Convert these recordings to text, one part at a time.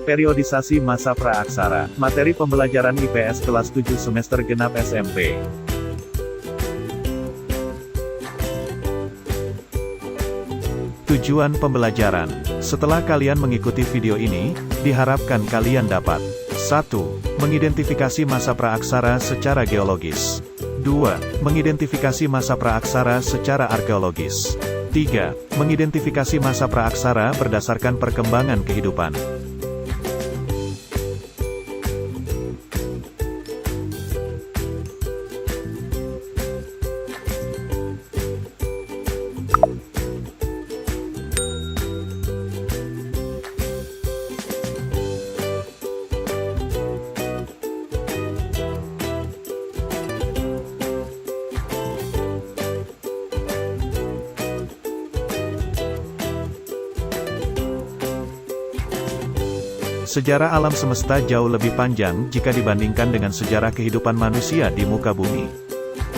Periodisasi masa praaksara, materi pembelajaran IPS kelas 7 semester genap SMP. Tujuan pembelajaran. Setelah kalian mengikuti video ini, diharapkan kalian dapat 1. Mengidentifikasi masa praaksara secara geologis. 2. Mengidentifikasi masa praaksara secara arkeologis. 3. Mengidentifikasi masa praaksara berdasarkan perkembangan kehidupan. Sejarah alam semesta jauh lebih panjang jika dibandingkan dengan sejarah kehidupan manusia di muka bumi.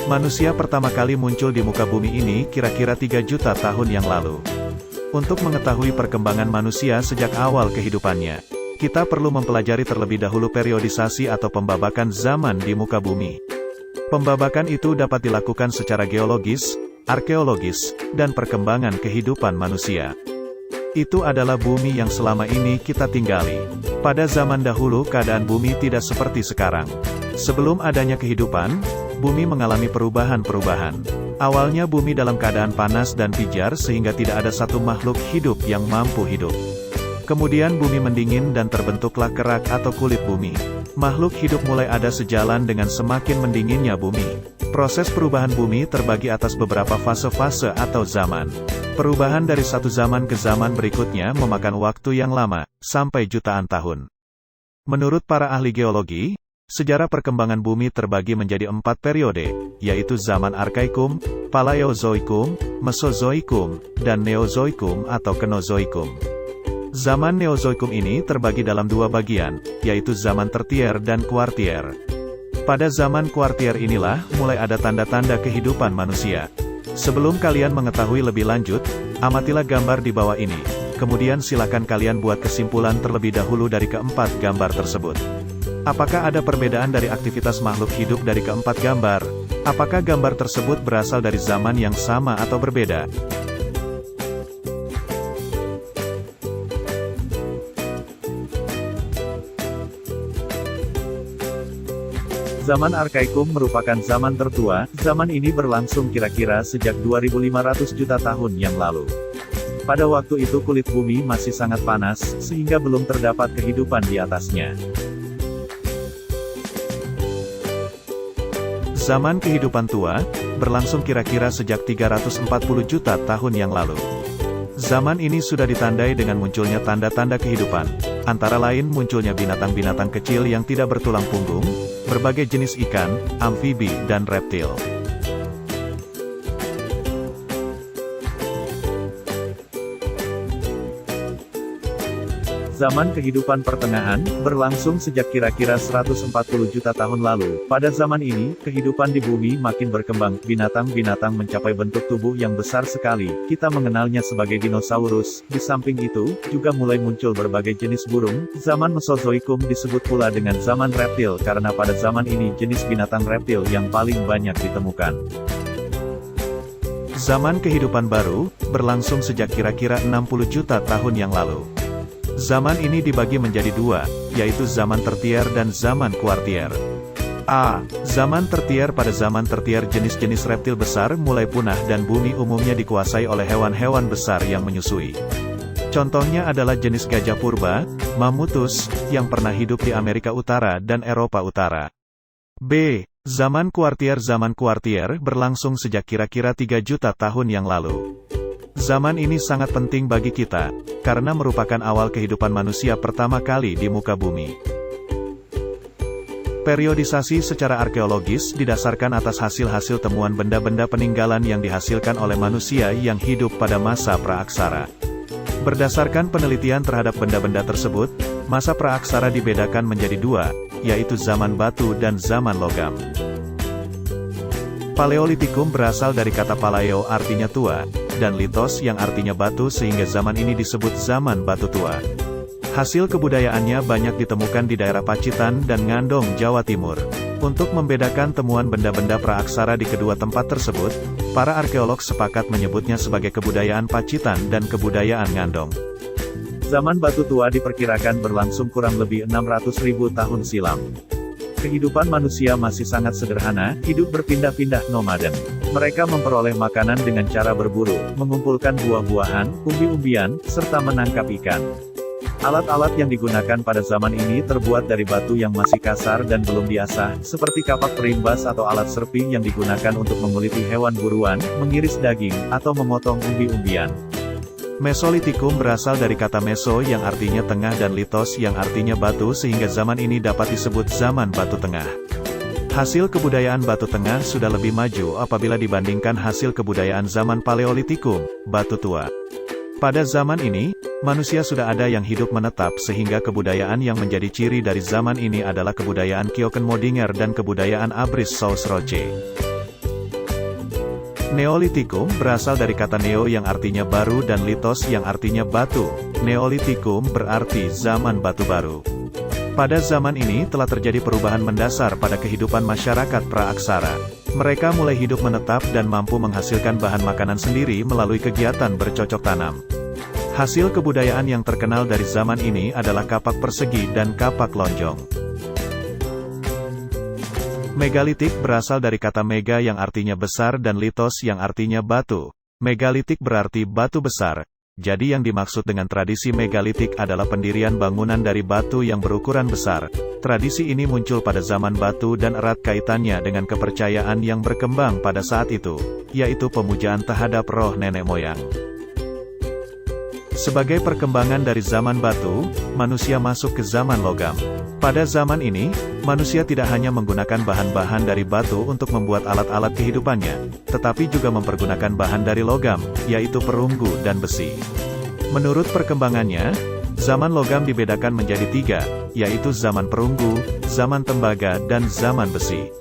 Manusia pertama kali muncul di muka bumi ini kira-kira 3 juta tahun yang lalu. Untuk mengetahui perkembangan manusia sejak awal kehidupannya, kita perlu mempelajari terlebih dahulu periodisasi atau pembabakan zaman di muka bumi. Pembabakan itu dapat dilakukan secara geologis, arkeologis, dan perkembangan kehidupan manusia. Itu adalah bumi yang selama ini kita tinggali. Pada zaman dahulu keadaan bumi tidak seperti sekarang. Sebelum adanya kehidupan, bumi mengalami perubahan-perubahan. Awalnya bumi dalam keadaan panas dan pijar sehingga tidak ada satu makhluk hidup yang mampu hidup. Kemudian bumi mendingin dan terbentuklah kerak atau kulit bumi. Makhluk hidup mulai ada sejalan dengan semakin mendinginnya bumi. Proses perubahan bumi terbagi atas beberapa fase-fase atau zaman. Perubahan dari satu zaman ke zaman berikutnya memakan waktu yang lama, sampai jutaan tahun. Menurut para ahli geologi, sejarah perkembangan bumi terbagi menjadi 4 periode, yaitu zaman Arkaikum, Paleozoikum, Mesozoikum, dan Neozoikum atau Kenozoikum. Zaman Neozoikum ini terbagi dalam 2 bagian, yaitu zaman Tertier dan Kuartier. Pada zaman Kuartier inilah mulai ada tanda-tanda kehidupan manusia. Sebelum kalian mengetahui lebih lanjut, amatilah gambar di bawah ini. Kemudian silakan kalian buat kesimpulan terlebih dahulu dari keempat gambar tersebut. Apakah ada perbedaan dari aktivitas makhluk hidup dari keempat gambar? Apakah gambar tersebut berasal dari zaman yang sama atau berbeda? Zaman Arkaikum merupakan zaman tertua. Zaman ini berlangsung kira-kira sejak 2500 juta tahun yang lalu. Pada waktu itu kulit bumi masih sangat panas, sehingga belum terdapat kehidupan di atasnya. Zaman kehidupan tua berlangsung kira-kira sejak 340 juta tahun yang lalu. Zaman ini sudah ditandai dengan munculnya tanda-tanda kehidupan, antara lain munculnya binatang-binatang kecil yang tidak bertulang punggung, berbagai jenis ikan, amfibi, dan reptil. Zaman kehidupan pertengahan, berlangsung sejak kira-kira 140 juta tahun lalu. Pada zaman ini, kehidupan di bumi makin berkembang, binatang-binatang mencapai bentuk tubuh yang besar sekali, kita mengenalnya sebagai dinosaurus. Di samping itu, juga mulai muncul berbagai jenis burung. Zaman Mesozoikum disebut pula dengan zaman reptil karena pada zaman ini jenis binatang reptil yang paling banyak ditemukan. Zaman kehidupan baru, berlangsung sejak kira-kira 60 juta tahun yang lalu. Zaman ini dibagi menjadi 2, yaitu zaman Tertier dan zaman Kuartier. A. Zaman Tertier. Pada zaman Tertier jenis-jenis reptil besar mulai punah dan bumi umumnya dikuasai oleh hewan-hewan besar yang menyusui. Contohnya adalah jenis gajah purba, Mammutus, yang pernah hidup di Amerika Utara dan Eropa Utara. B. Zaman Kuartier. Zaman Kuartier berlangsung sejak kira-kira 3 juta tahun yang lalu. Zaman ini sangat penting bagi kita, karena merupakan awal kehidupan manusia pertama kali di muka bumi. Periodisasi secara arkeologis didasarkan atas hasil-hasil temuan benda-benda peninggalan yang dihasilkan oleh manusia yang hidup pada masa praaksara. Berdasarkan penelitian terhadap benda-benda tersebut, masa praaksara dibedakan menjadi 2, yaitu zaman batu dan zaman logam. Paleolitikum berasal dari kata paleo artinya tua, dan litos yang artinya batu sehingga zaman ini disebut zaman batu tua. Hasil kebudayaannya banyak ditemukan di daerah Pacitan dan Ngandong, Jawa Timur. Untuk membedakan temuan benda-benda praaksara di kedua tempat tersebut, para arkeolog sepakat menyebutnya sebagai kebudayaan Pacitan dan kebudayaan Ngandong. Zaman batu tua diperkirakan berlangsung kurang lebih 600.000 tahun silam. Kehidupan manusia masih sangat sederhana, hidup berpindah-pindah nomaden. Mereka memperoleh makanan dengan cara berburu, mengumpulkan buah-buahan, umbi-umbian, serta menangkap ikan. Alat-alat yang digunakan pada zaman ini terbuat dari batu yang masih kasar dan belum diasah, seperti kapak perimbas atau alat serpi yang digunakan untuk menguliti hewan buruan, mengiris daging, atau memotong umbi-umbian. Mesolitikum berasal dari kata meso yang artinya tengah dan litos yang artinya batu sehingga zaman ini dapat disebut zaman batu tengah. Hasil kebudayaan batu tengah sudah lebih maju apabila dibandingkan hasil kebudayaan zaman Paleolitikum, batu tua. Pada zaman ini, manusia sudah ada yang hidup menetap sehingga kebudayaan yang menjadi ciri dari zaman ini adalah kebudayaan Kioken-Modinger dan kebudayaan Abris Saus Roche. Neolitikum berasal dari kata neo yang artinya baru dan litos yang artinya batu. Neolitikum berarti zaman batu baru. Pada zaman ini telah terjadi perubahan mendasar pada kehidupan masyarakat praaksara. Mereka mulai hidup menetap dan mampu menghasilkan bahan makanan sendiri melalui kegiatan bercocok tanam. Hasil kebudayaan yang terkenal dari zaman ini adalah kapak persegi dan kapak lonjong. Megalitik berasal dari kata mega yang artinya besar dan litos yang artinya batu. Megalitik berarti batu besar. Jadi yang dimaksud dengan tradisi megalitik adalah pendirian bangunan dari batu yang berukuran besar. Tradisi ini muncul pada zaman batu dan erat kaitannya dengan kepercayaan yang berkembang pada saat itu, yaitu pemujaan terhadap roh nenek moyang. Sebagai perkembangan dari zaman batu, manusia masuk ke zaman logam. Pada zaman ini, manusia tidak hanya menggunakan bahan-bahan dari batu untuk membuat alat-alat kehidupannya, tetapi juga mempergunakan bahan dari logam, yaitu perunggu dan besi. Menurut perkembangannya, zaman logam dibedakan menjadi tiga, yaitu zaman perunggu, zaman tembaga dan zaman besi.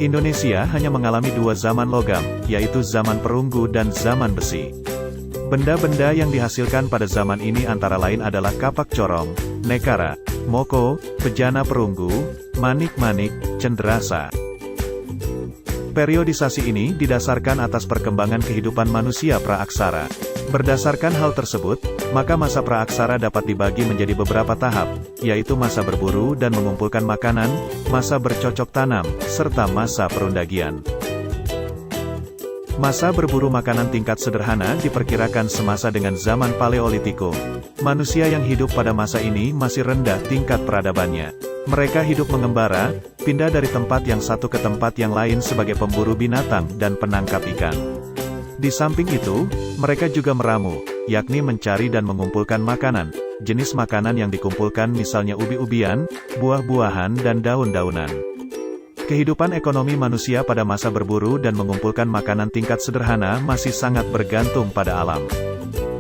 Indonesia hanya mengalami dua zaman logam, yaitu zaman perunggu dan zaman besi. Benda-benda yang dihasilkan pada zaman ini antara lain adalah kapak corong, nekara, moko, bejana perunggu, manik-manik, cenderasa. Periodisasi ini didasarkan atas perkembangan kehidupan manusia praaksara. Berdasarkan hal tersebut, maka masa praaksara dapat dibagi menjadi beberapa tahap, yaitu masa berburu dan mengumpulkan makanan, masa bercocok tanam, serta masa perundagian. Masa berburu makanan tingkat sederhana diperkirakan semasa dengan zaman Paleolitikum. Manusia yang hidup pada masa ini masih rendah tingkat peradabannya. Mereka hidup mengembara, pindah dari tempat yang satu ke tempat yang lain sebagai pemburu binatang dan penangkap ikan. Di samping itu, mereka juga meramu, yakni mencari dan mengumpulkan makanan. Jenis makanan yang dikumpulkan misalnya ubi-ubian, buah-buahan dan daun-daunan. Kehidupan ekonomi manusia pada masa berburu dan mengumpulkan makanan tingkat sederhana masih sangat bergantung pada alam.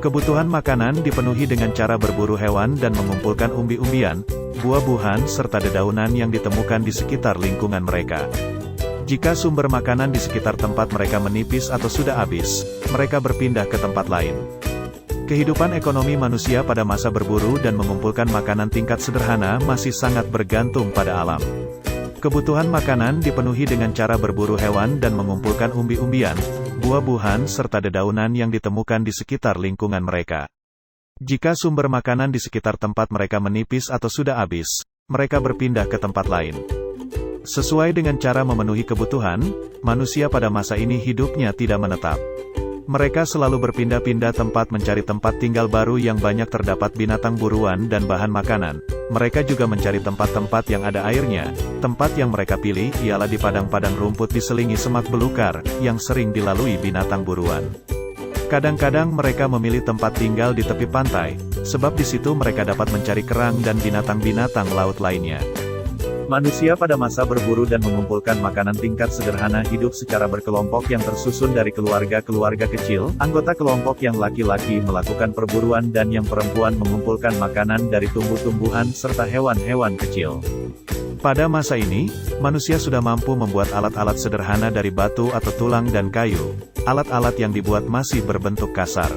Kebutuhan makanan dipenuhi dengan cara berburu hewan dan mengumpulkan umbi-umbian, buah-buahan serta dedaunan yang ditemukan di sekitar lingkungan mereka. Jika sumber makanan di sekitar tempat mereka menipis atau sudah habis, mereka berpindah ke tempat lain. Kehidupan ekonomi manusia pada masa berburu dan mengumpulkan makanan tingkat sederhana masih sangat bergantung pada alam. Kebutuhan makanan dipenuhi dengan cara berburu hewan dan mengumpulkan umbi-umbian, buah-buahan serta dedaunan yang ditemukan di sekitar lingkungan mereka. Jika sumber makanan di sekitar tempat mereka menipis atau sudah habis, mereka berpindah ke tempat lain. Sesuai dengan cara memenuhi kebutuhan, manusia pada masa ini hidupnya tidak menetap. Mereka selalu berpindah-pindah tempat mencari tempat tinggal baru yang banyak terdapat binatang buruan dan bahan makanan. Mereka juga mencari tempat-tempat yang ada airnya. Tempat yang mereka pilih ialah di padang-padang rumput diselingi semak belukar, yang sering dilalui binatang buruan. Kadang-kadang mereka memilih tempat tinggal di tepi pantai, sebab di situ mereka dapat mencari kerang dan binatang-binatang laut lainnya. Manusia pada masa berburu dan mengumpulkan makanan tingkat sederhana hidup secara berkelompok yang tersusun dari keluarga-keluarga kecil. Anggota kelompok yang laki-laki melakukan perburuan dan yang perempuan mengumpulkan makanan dari tumbuh-tumbuhan serta hewan-hewan kecil. Pada masa ini, manusia sudah mampu membuat alat-alat sederhana dari batu atau tulang dan kayu. Alat-alat yang dibuat masih berbentuk kasar.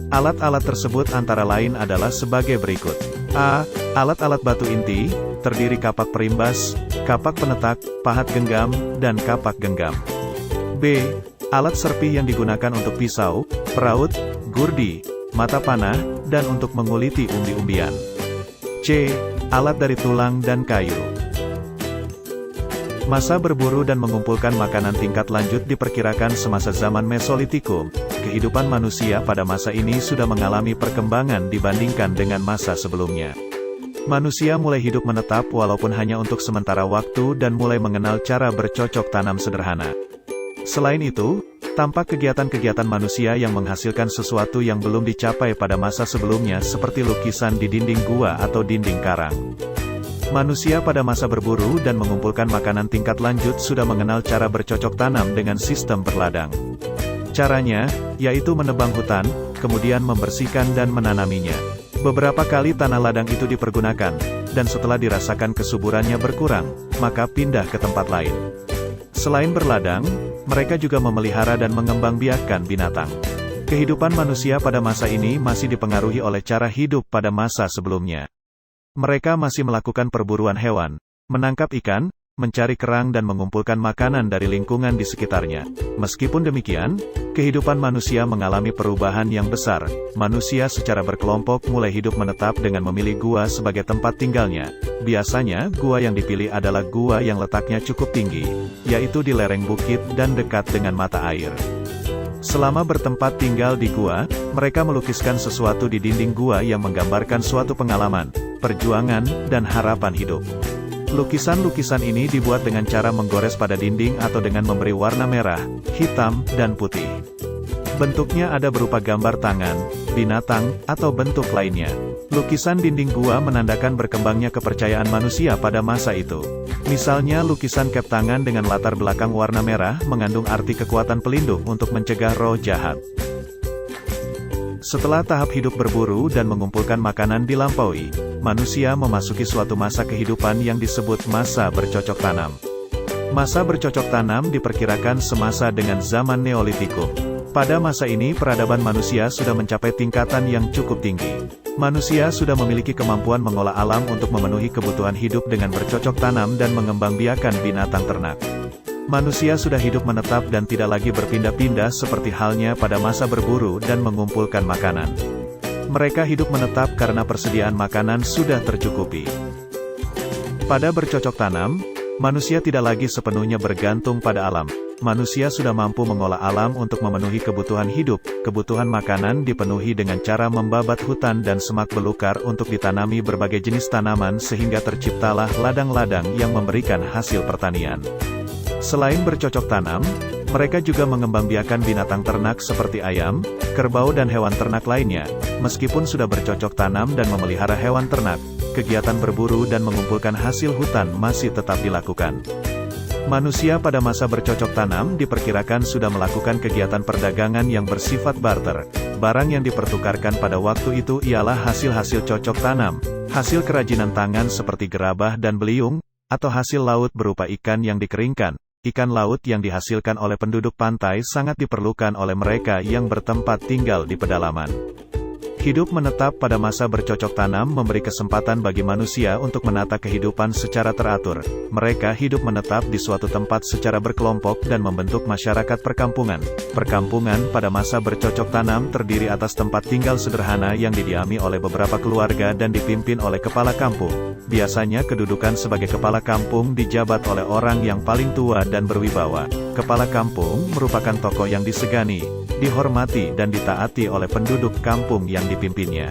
Alat-alat tersebut antara lain adalah sebagai berikut. A. Alat-alat batu inti, terdiri kapak perimbas, kapak penetak, pahat genggam, dan kapak genggam. B. Alat serpi yang digunakan untuk pisau, peraut, gurdi, mata panah, dan untuk menguliti umbi-umbian. C. Alat dari tulang dan kayu. Masa berburu dan mengumpulkan makanan tingkat lanjut diperkirakan semasa zaman Mesolitikum. Kehidupan manusia pada masa ini sudah mengalami perkembangan dibandingkan dengan masa sebelumnya. Manusia mulai hidup menetap walaupun hanya untuk sementara waktu dan mulai mengenal cara bercocok tanam sederhana. Selain itu, tampak kegiatan-kegiatan manusia yang menghasilkan sesuatu yang belum dicapai pada masa sebelumnya seperti lukisan di dinding gua atau dinding karang. Manusia pada masa berburu dan mengumpulkan makanan tingkat lanjut sudah mengenal cara bercocok tanam dengan sistem berladang. Caranya, yaitu menebang hutan, kemudian membersihkan dan menanaminya. Beberapa kali tanah ladang itu dipergunakan, dan setelah dirasakan kesuburannya berkurang, maka pindah ke tempat lain. Selain berladang, mereka juga memelihara dan mengembangbiakkan binatang. Kehidupan manusia pada masa ini masih dipengaruhi oleh cara hidup pada masa sebelumnya. Mereka masih melakukan perburuan hewan, menangkap ikan, mencari kerang dan mengumpulkan makanan dari lingkungan di sekitarnya. Meskipun demikian, kehidupan manusia mengalami perubahan yang besar. Manusia secara berkelompok mulai hidup menetap dengan memilih gua sebagai tempat tinggalnya. Biasanya, gua yang dipilih adalah gua yang letaknya cukup tinggi, yaitu di lereng bukit dan dekat dengan mata air. Selama bertempat tinggal di gua, mereka melukiskan sesuatu di dinding gua yang menggambarkan suatu pengalaman, perjuangan, dan harapan hidup. Lukisan-lukisan ini dibuat dengan cara menggores pada dinding atau dengan memberi warna merah, hitam, dan putih. Bentuknya ada berupa gambar tangan, binatang, atau bentuk lainnya. Lukisan dinding gua menandakan berkembangnya kepercayaan manusia pada masa itu. Misalnya lukisan kep tangan dengan latar belakang warna merah mengandung arti kekuatan pelindung untuk mencegah roh jahat. Setelah tahap hidup berburu dan mengumpulkan makanan dilampaui, manusia memasuki suatu masa kehidupan yang disebut masa bercocok tanam. Masa bercocok tanam diperkirakan semasa dengan zaman Neolitikum. Pada masa ini peradaban manusia sudah mencapai tingkatan yang cukup tinggi. Manusia sudah memiliki kemampuan mengolah alam untuk memenuhi kebutuhan hidup dengan bercocok tanam dan mengembangbiakan binatang ternak. Manusia sudah hidup menetap dan tidak lagi berpindah-pindah seperti halnya pada masa berburu dan mengumpulkan makanan. Mereka hidup menetap karena persediaan makanan sudah tercukupi. Pada bercocok tanam, manusia tidak lagi sepenuhnya bergantung pada alam. Manusia sudah mampu mengolah alam untuk memenuhi kebutuhan hidup. Kebutuhan makanan dipenuhi dengan cara membabat hutan dan semak belukar untuk ditanami berbagai jenis tanaman sehingga terciptalah ladang-ladang yang memberikan hasil pertanian. Selain bercocok tanam, mereka juga mengembangbiakan binatang ternak seperti ayam, kerbau dan hewan ternak lainnya. Meskipun sudah bercocok tanam dan memelihara hewan ternak, kegiatan berburu dan mengumpulkan hasil hutan masih tetap dilakukan. Manusia pada masa bercocok tanam diperkirakan sudah melakukan kegiatan perdagangan yang bersifat barter. Barang yang dipertukarkan pada waktu itu ialah hasil-hasil cocok tanam, hasil kerajinan tangan seperti gerabah dan beliung, atau hasil laut berupa ikan yang dikeringkan. Ikan laut yang dihasilkan oleh penduduk pantai sangat diperlukan oleh mereka yang bertempat tinggal di pedalaman. Hidup menetap pada masa bercocok tanam memberi kesempatan bagi manusia untuk menata kehidupan secara teratur. Mereka hidup menetap di suatu tempat secara berkelompok dan membentuk masyarakat perkampungan. Perkampungan pada masa bercocok tanam terdiri atas tempat tinggal sederhana yang didiami oleh beberapa keluarga dan dipimpin oleh kepala kampung. Biasanya kedudukan sebagai kepala kampung dijabat oleh orang yang paling tua dan berwibawa. Kepala kampung merupakan tokoh yang disegani, dihormati dan ditaati oleh penduduk kampung yang dipimpinnya.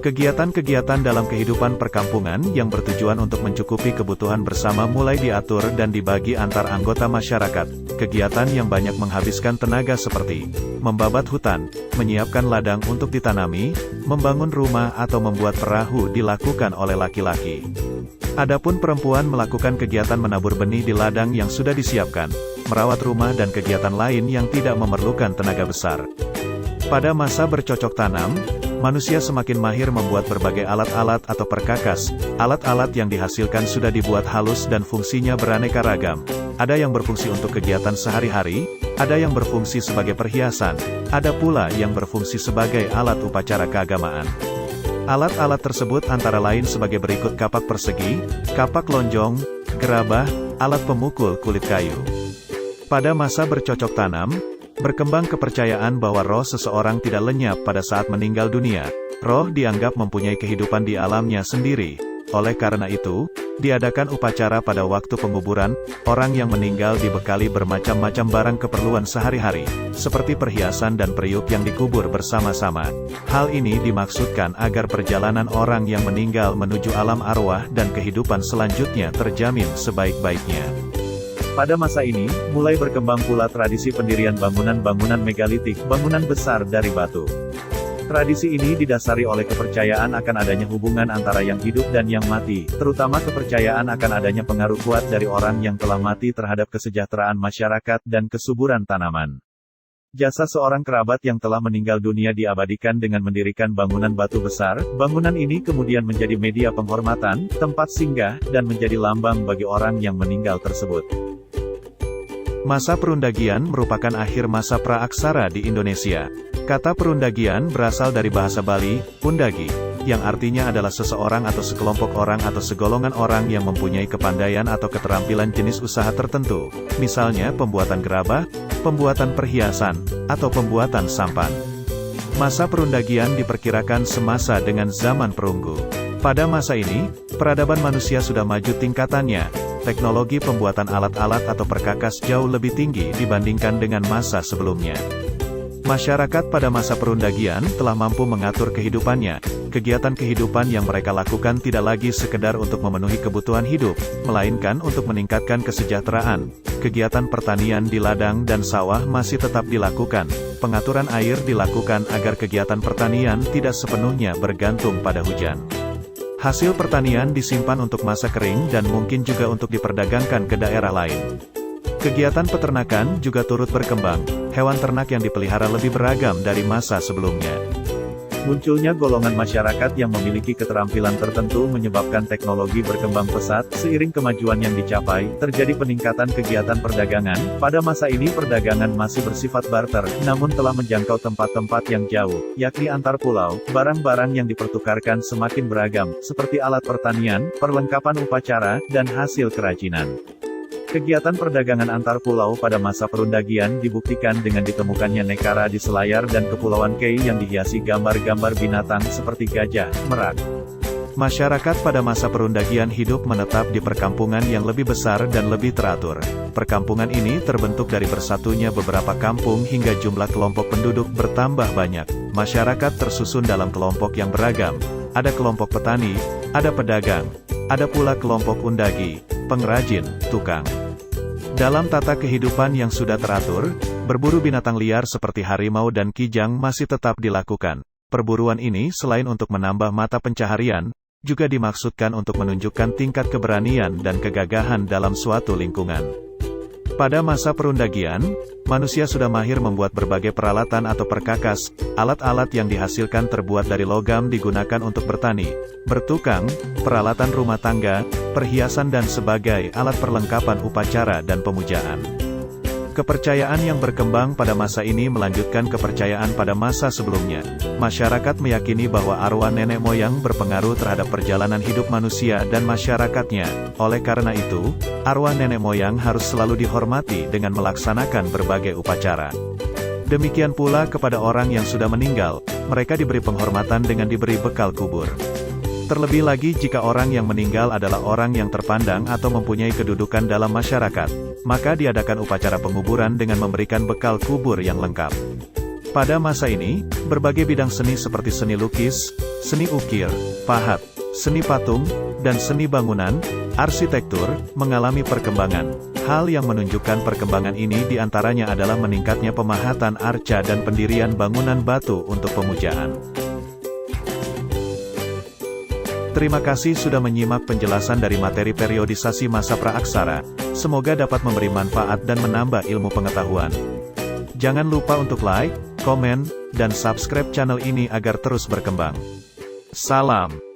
Kegiatan-kegiatan dalam kehidupan perkampungan yang bertujuan untuk mencukupi kebutuhan bersama mulai diatur dan dibagi antar anggota masyarakat. Kegiatan yang banyak menghabiskan tenaga seperti membabat hutan, menyiapkan ladang untuk ditanami, membangun rumah atau membuat perahu dilakukan oleh laki-laki. Adapun perempuan melakukan kegiatan menabur benih di ladang yang sudah disiapkan, merawat rumah dan kegiatan lain yang tidak memerlukan tenaga besar. Pada masa bercocok tanam, manusia semakin mahir membuat berbagai alat-alat atau perkakas. Alat-alat yang dihasilkan sudah dibuat halus dan fungsinya beraneka ragam. Ada yang berfungsi untuk kegiatan sehari-hari, ada yang berfungsi sebagai perhiasan, ada pula yang berfungsi sebagai alat upacara keagamaan. Alat-alat tersebut antara lain sebagai berikut: kapak persegi, kapak lonjong, gerabah, alat pemukul kulit kayu. Pada masa bercocok tanam, berkembang kepercayaan bahwa roh seseorang tidak lenyap pada saat meninggal dunia. Roh dianggap mempunyai kehidupan di alamnya sendiri. Oleh karena itu, diadakan upacara pada waktu penguburan. Orang yang meninggal dibekali bermacam-macam barang keperluan sehari-hari, seperti perhiasan dan periuk yang dikubur bersama-sama. Hal ini dimaksudkan agar perjalanan orang yang meninggal menuju alam arwah dan kehidupan selanjutnya terjamin sebaik-baiknya. Pada masa ini, mulai berkembang pula tradisi pendirian bangunan-bangunan megalitik, bangunan besar dari batu. Tradisi ini didasari oleh kepercayaan akan adanya hubungan antara yang hidup dan yang mati, terutama kepercayaan akan adanya pengaruh kuat dari orang yang telah mati terhadap kesejahteraan masyarakat dan kesuburan tanaman. Jasa seorang kerabat yang telah meninggal dunia diabadikan dengan mendirikan bangunan batu besar. Bangunan ini kemudian menjadi media penghormatan, tempat singgah, dan menjadi lambang bagi orang yang meninggal tersebut. Masa Perundagian merupakan akhir masa praaksara di Indonesia. Kata perundagian berasal dari bahasa Bali, undagi, yang artinya adalah seseorang atau sekelompok orang atau segolongan orang yang mempunyai kepandaian atau keterampilan jenis usaha tertentu, misalnya pembuatan gerabah, pembuatan perhiasan, atau pembuatan sampan. Masa Perundagian diperkirakan semasa dengan zaman perunggu. Pada masa ini, peradaban manusia sudah maju tingkatannya. Teknologi pembuatan alat-alat atau perkakas jauh lebih tinggi dibandingkan dengan masa sebelumnya. Masyarakat pada masa Perundagian telah mampu mengatur kehidupannya. Kegiatan kehidupan yang mereka lakukan tidak lagi sekedar untuk memenuhi kebutuhan hidup, melainkan untuk meningkatkan kesejahteraan. Kegiatan pertanian di ladang dan sawah masih tetap dilakukan. Pengaturan air dilakukan agar kegiatan pertanian tidak sepenuhnya bergantung pada hujan. Hasil pertanian disimpan untuk masa kering dan mungkin juga untuk diperdagangkan ke daerah lain. Kegiatan peternakan juga turut berkembang. Hewan ternak yang dipelihara lebih beragam dari masa sebelumnya. Munculnya golongan masyarakat yang memiliki keterampilan tertentu menyebabkan teknologi berkembang pesat. Seiring kemajuan yang dicapai, terjadi peningkatan kegiatan perdagangan. Pada masa ini perdagangan masih bersifat barter, namun telah menjangkau tempat-tempat yang jauh, yakni antar pulau. Barang-barang yang dipertukarkan semakin beragam, seperti alat pertanian, perlengkapan upacara, dan hasil kerajinan. Kegiatan perdagangan antar pulau pada masa Perundagian dibuktikan dengan ditemukannya nekara di Selayar dan Kepulauan Kei yang dihiasi gambar-gambar binatang seperti gajah, merak. Masyarakat pada masa Perundagian hidup menetap di perkampungan yang lebih besar dan lebih teratur. Perkampungan ini terbentuk dari bersatunya beberapa kampung hingga jumlah kelompok penduduk bertambah banyak. Masyarakat tersusun dalam kelompok yang beragam. Ada kelompok petani, ada pedagang, ada pula kelompok undagi, pengrajin, tukang. Dalam tata kehidupan yang sudah teratur, berburu binatang liar seperti harimau dan kijang masih tetap dilakukan. Perburuan ini selain untuk menambah mata pencaharian, juga dimaksudkan untuk menunjukkan tingkat keberanian dan kegagahan dalam suatu lingkungan. Pada masa Perundagian, manusia sudah mahir membuat berbagai peralatan atau perkakas. Alat-alat yang dihasilkan terbuat dari logam digunakan untuk bertani, bertukang, peralatan rumah tangga, perhiasan dan sebagai alat perlengkapan upacara dan pemujaan. Kepercayaan yang berkembang pada masa ini melanjutkan kepercayaan pada masa sebelumnya. Masyarakat meyakini bahwa arwah nenek moyang berpengaruh terhadap perjalanan hidup manusia dan masyarakatnya. Oleh karena itu, arwah nenek moyang harus selalu dihormati dengan melaksanakan berbagai upacara. Demikian pula kepada orang yang sudah meninggal, mereka diberi penghormatan dengan diberi bekal kubur. Terlebih lagi jika orang yang meninggal adalah orang yang terpandang atau mempunyai kedudukan dalam masyarakat, maka diadakan upacara penguburan dengan memberikan bekal kubur yang lengkap. Pada masa ini, berbagai bidang seni seperti seni lukis, seni ukir, pahat, seni patung, dan seni bangunan, arsitektur, mengalami perkembangan. Hal yang menunjukkan perkembangan ini diantaranya adalah meningkatnya pemahatan arca dan pendirian bangunan batu untuk pemujaan. Terima kasih sudah menyimak penjelasan dari materi periodisasi masa praaksara. Semoga dapat memberi manfaat dan menambah ilmu pengetahuan. Jangan lupa untuk like, komen, dan subscribe channel ini agar terus berkembang. Salam.